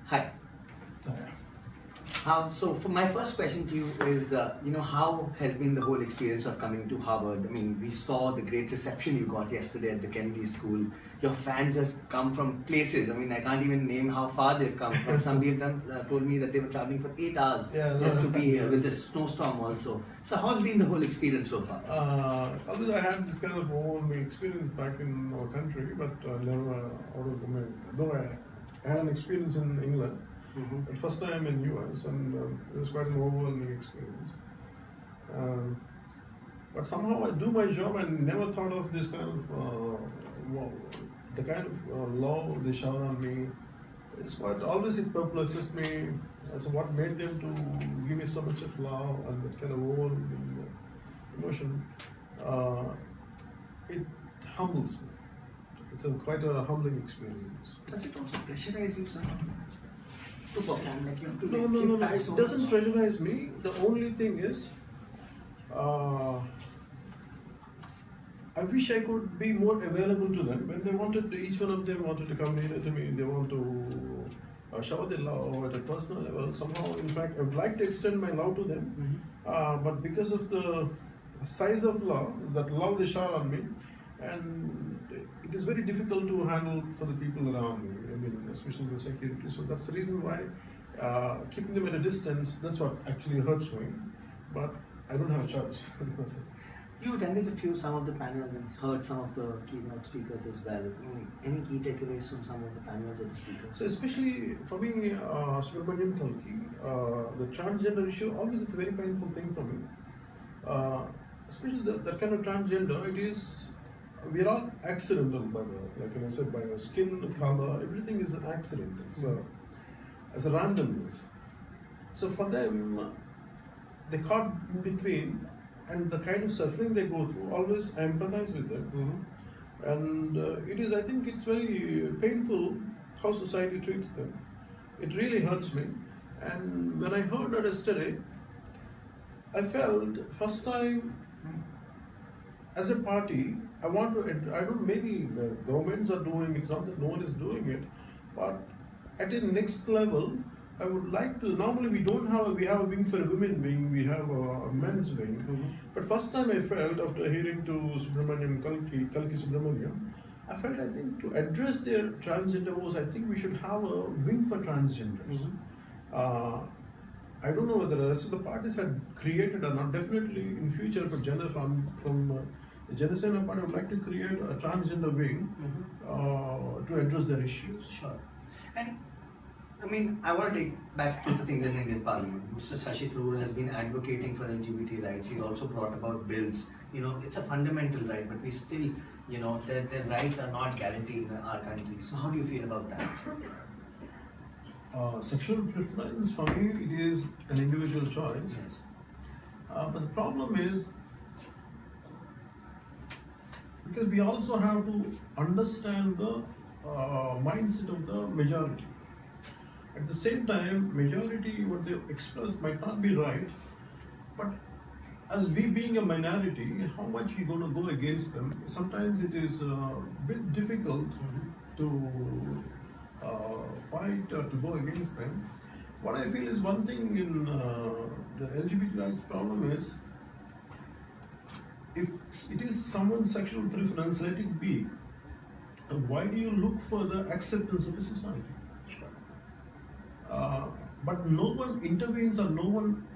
Hi. So for my first question to you is, how has been the whole experience of coming to Harvard? I mean, we saw the great reception you got yesterday at the Kennedy School. Your fans have come from places. I mean, I can't even name how far they've come from. Some people told me that they were traveling for 8 hours just to be here with this snowstorm also. So how's been the whole experience so far? Although I had this kind of overwhelming experience back in our country, but never out of America. Though I had an experience in England. The first time in US, and it was quite an overwhelming experience. But somehow I do my job and never thought of this kind of the kind of law they shower on me. It's quite always it perplexes me as what made them to give me so much of love and that kind of overwhelming emotion. It humbles me. It's quite a humbling experience. Does it also pressurize you somehow? To perform, like you have to No. It doesn't pressurize me. The only thing is, I wish I could be more available to them. When they wanted to, each one of them wanted to come nearer to me, they want to shower their love at a personal level. Somehow, in fact, I would like to extend my love to them. But because of the size of love, that love they shower on me, and it is very difficult to handle for the people around me. I mean, especially the security. So that's the reason why keeping them at a distance, that's what actually hurts me. But I don't have a choice. You attended some of the panels and heard some of the keynote speakers as well. Any key takeaways from some of the panels or the speakers? So especially for me, Subramanian Kalki, the transgender issue, always it's a very painful thing for me. Especially that kind of transgender, we are all accidental by I said, by our skin color, everything is an accident. It's as a randomness. So for them, they caught in between, and the kind of suffering they go through, always I empathize with them. And I think it's very painful how society treats them. It really hurts me. And when I heard that yesterday, I felt first time as a party, maybe the governments are doing it, it's not that no one is doing it, but at the next level, I would like to, normally we have a wing for a women wing, we have a men's wing, but first time I felt after hearing to Kalki Subramanian, I think to address their transgender woes, I think we should have a wing for transgenders. I don't know whether the rest of the parties had created or not. Definitely in future for gender from the Janasena party, I would like to create a transgender wing to address their issues. Sure. And I mean, I want to take back to the things in Indian Parliament. Mr. Shashi Tharoor has been advocating for LGBT rights. He's also brought about bills. It's a fundamental right, but we still, their rights are not guaranteed in our country. So how do you feel about that? Sexual preference, for me, it is an individual choice. Yes. But the problem is, because we also have to understand the mindset of the majority. At the same time, majority, what they express might not be right, but as we being a minority, how much we're going to go against them, sometimes it is a bit difficult to fight or to go against them. What I feel is one thing in the LGBT rights problem is, if it is someone's sexual preference, let it be. And why do you look for the acceptance of a society? But no one intervenes or no one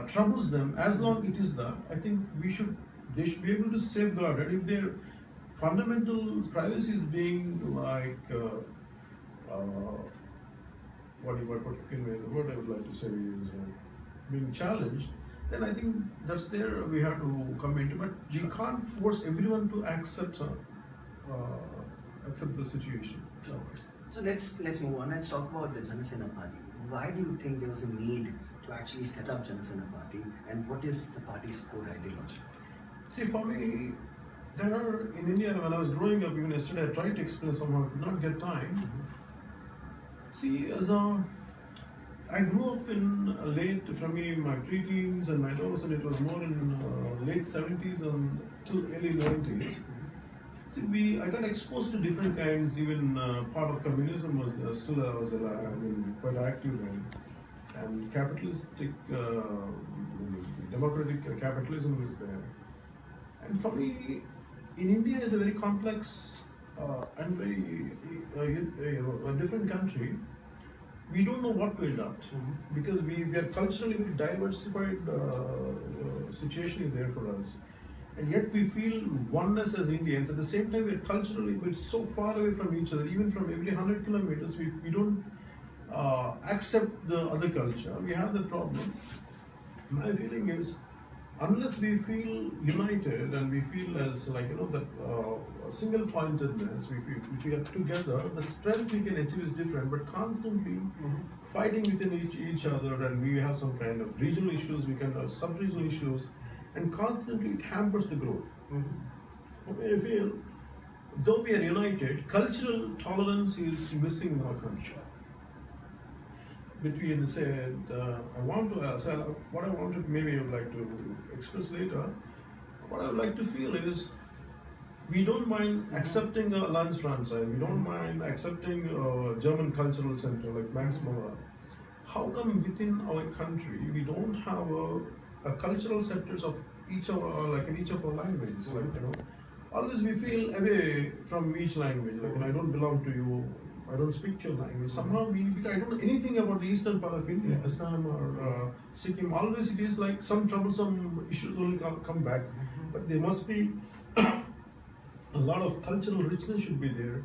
troubles them as long it is that. I think they should be able to safeguard it. If their fundamental privacy is being what I would like to say is being challenged, then I think that's there we have to come into. But you can't force everyone to accept the situation. So let's move on. Let's talk about the Janasena Party. Why do you think there was a need to actually set up Janasena Party, and what is the party's core ideology? See, for me, there are in India, when I was growing up, even yesterday, I tried to explain somehow, I could not get time. See, I grew up in my pre-teens and my adolescence, it was more in late 70s and till early 90s. See, I got exposed to different kinds. Even part of communism was still I was quite active in, and capitalistic, democratic capitalism was there. And for me, in India is a very complex and very a different country. We don't know what to adopt because we are culturally very diversified situation is there for us, and yet we feel oneness as Indians. At the same time, we're culturally we're so far away from each other. Even from every 100 kilometers, we don't accept the other culture. We have the problem. My feeling is, unless we feel united and we feel as that single pointedness, if we are together, the strength we can achieve is different. But constantly fighting within each other, and we have some kind of regional issues, we can have sub-regional issues, and constantly it hampers the growth. I feel, though we are united, cultural tolerance is missing in our country. Between said, I want to say what I wanted. Maybe I would like to express later. What I would like to feel is, we don't mind accepting a Alliance franchise. We don't mind accepting a German cultural center like Max Muller. How come within our country we don't have a cultural centers of each of our, in each of our languages? Always we feel away from each language. I don't belong to you. I don't speak your language. Somehow I don't know anything about the eastern part of India, Assam or Sikkim. Always it is like some troublesome issues will come back. But there must be a lot of cultural richness should be there,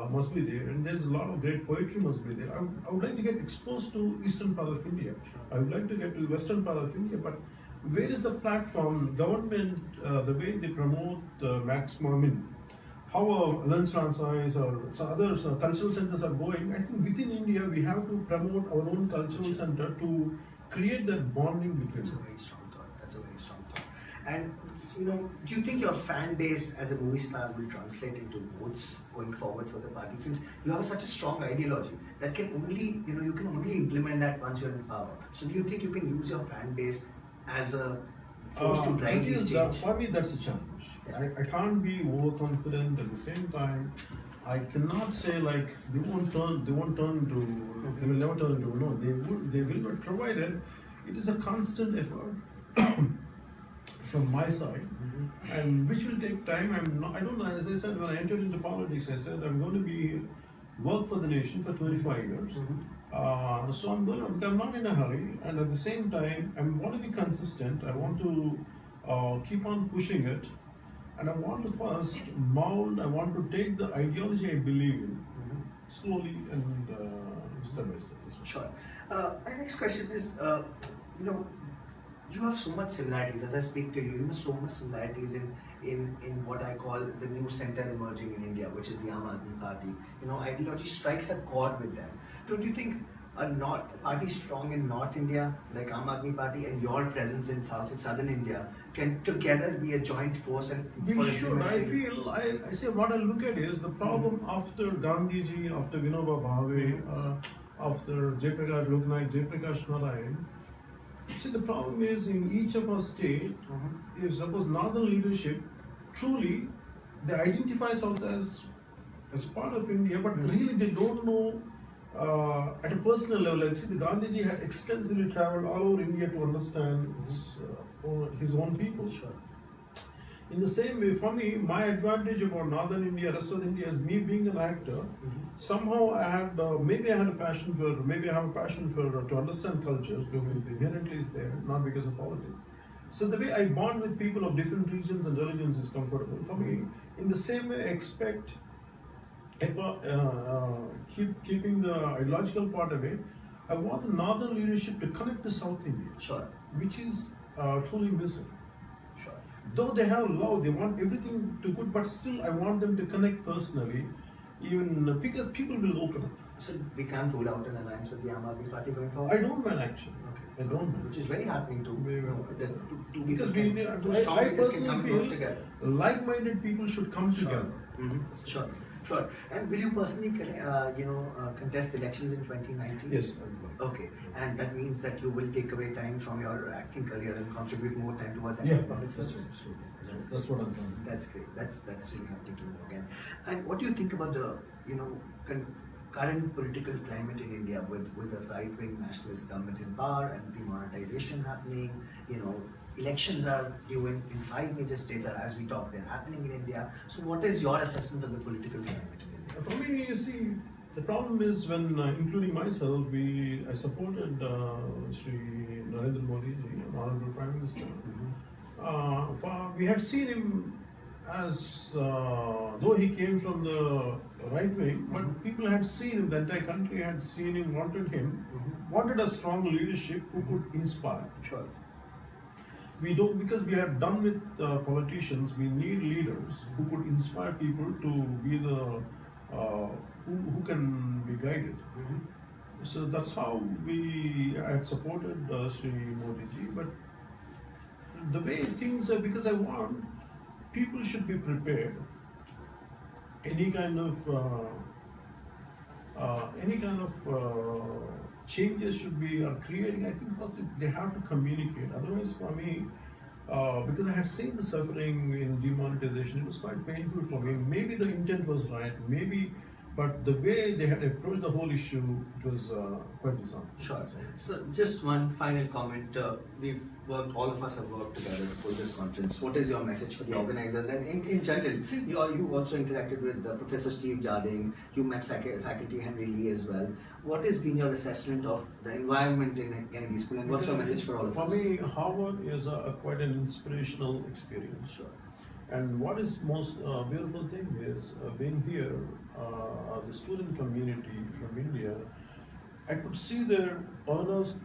must be there, and there's a lot of great poetry must be there. I would like to get exposed to eastern part of India. I would like to get to western part of India, but where is the platform, government, the way they promote maximum, how Alliance franchise or other cultural centers are going? I think within India we have to promote our own cultural center to create that bonding between. That's a very strong thought. That's a very strong thought. And do you think your fan base as a movie star will translate into votes going forward for the party? Since you have such a strong ideology that can only, you can only implement that once you're in power. So do you think you can use your fan base as a force to drive these change? For me, that's a challenge. Yeah. I can't be overconfident. At the same time, I cannot say they will never turn into, no, they will not, provided it is a constant effort from my side, and which will take time. I don't know, as I said, when I entered into politics, I said I'm going to work for the nation for 25 years. So I'm not in a hurry, and at the same time, I want to be consistent. I want to keep on pushing it, and I want to first mold. I want to take the ideology I believe in slowly and step by step. Sure. My next question is, you have so much similarities. As I speak to you, so much similarities in what I call the new center emerging in India, which is the Aam Aadmi Party. Ideology strikes a chord with them. Don't you think a party strong in North India, like Aam Aadmi Party, and your presence in Southern India can together be a joint force? And we should. I feel. I say what I look at is the problem after Gandhiji, after Vinoba Bhave, after Jayaprakash Loknaik, Jayaprakash Narayan. See, the problem is in each of our state, if suppose northern leadership truly they identify South as part of India, but really they don't know at a personal level. See, the Gandhiji had extensively traveled all over India to understand his own people. Sure. In the same way, for me, my advantage about northern India, rest of India, is me being an actor. Somehow I had, maybe I have a passion for to understand culture, inherently is there, not because of politics. So the way I bond with people of different regions and religions is comfortable. For me, in the same way, I expect keeping the ideological part away. I want the northern leadership to connect to South India, sure, which is truly missing. Sure. Though they have love, they want everything to good, but still I want them to connect personally. Even because people will open up. So we can't rule out an alliance with the Aam Aadmi Party going forward? I don't mind actually. Okay. I don't mind. Which is very heartening to because I personally feel like-minded people should come together. Sure. Sure. And will you personally, contest elections in 2019? Yes, I would like. Okay. And that means that you will take away time from your acting career and contribute more time towards Yeah, public that's service. absolutely. That's That's what I'm trying. That's great. That's really happy to know again. And what do you think about the current political climate in India with a right-wing nationalist government in power and demonetization happening? Elections are due in 5 major states as we talk. They're happening in India. So what is your assessment of the political climate in India? For me, you see, the problem is when, including myself, I supported Sri Narendra Modi, Honorable Prime Minister. We had seen him as though he came from the right wing, but people had seen him, the entire country had seen him, wanted a strong leadership who could inspire. Sure. We don't, because we are done with politicians, we need leaders who could inspire people to be who can be guided. So that's how I had supported Sri Modi ji. But the way things are, because I want people should be prepared. Any kind of changes are creating. I think first they have to communicate. Otherwise, for me, because I had seen the suffering in demonetization, it was quite painful for me. Maybe the intent was right, but the way they had approached the whole issue, it was quite disheartening. Sure. So, just one final comment. All of us have worked together for this conference. What is your message for the organizers and in general? You also interacted with Professor Steve Jarding. You met faculty Henry Lee as well. What has been your assessment of the environment in Kennedy School, and what's your message for all of us? For me, Harvard is quite an inspirational experience. Sure. And what is most beautiful thing is being here, the student community from India, I could see their earnest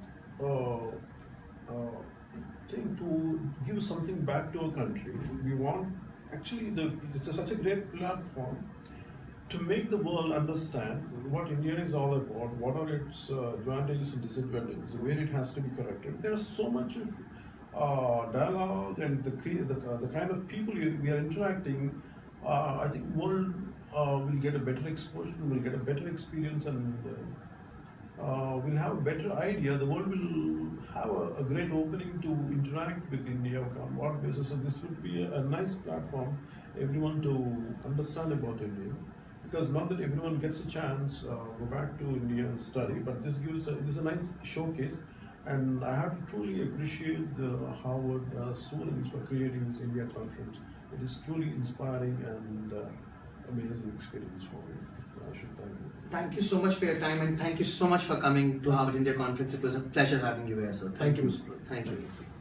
thing to give something back to our country. We want, actually, it's such a great platform to make the world understand what India is all about, what are its advantages and disadvantages, where it has to be corrected. There is so much of dialogue and the kind of people we are interacting. I think world will get a better exposure, will get a better experience, and we'll have a better idea. The world will have a great opening to interact with India on what basis. So this would be a nice platform, everyone to understand about India. Because not that everyone gets a chance go back to India and study, but this is a nice showcase. And I have to truly appreciate the Harvard students for creating this India conference. It is truly inspiring and amazing experience for me. I should thank you. Thank you so much for your time, and thank you so much for coming to Harvard India Conference. It was a pleasure having you here, sir. Thank you, Mr. Thank you.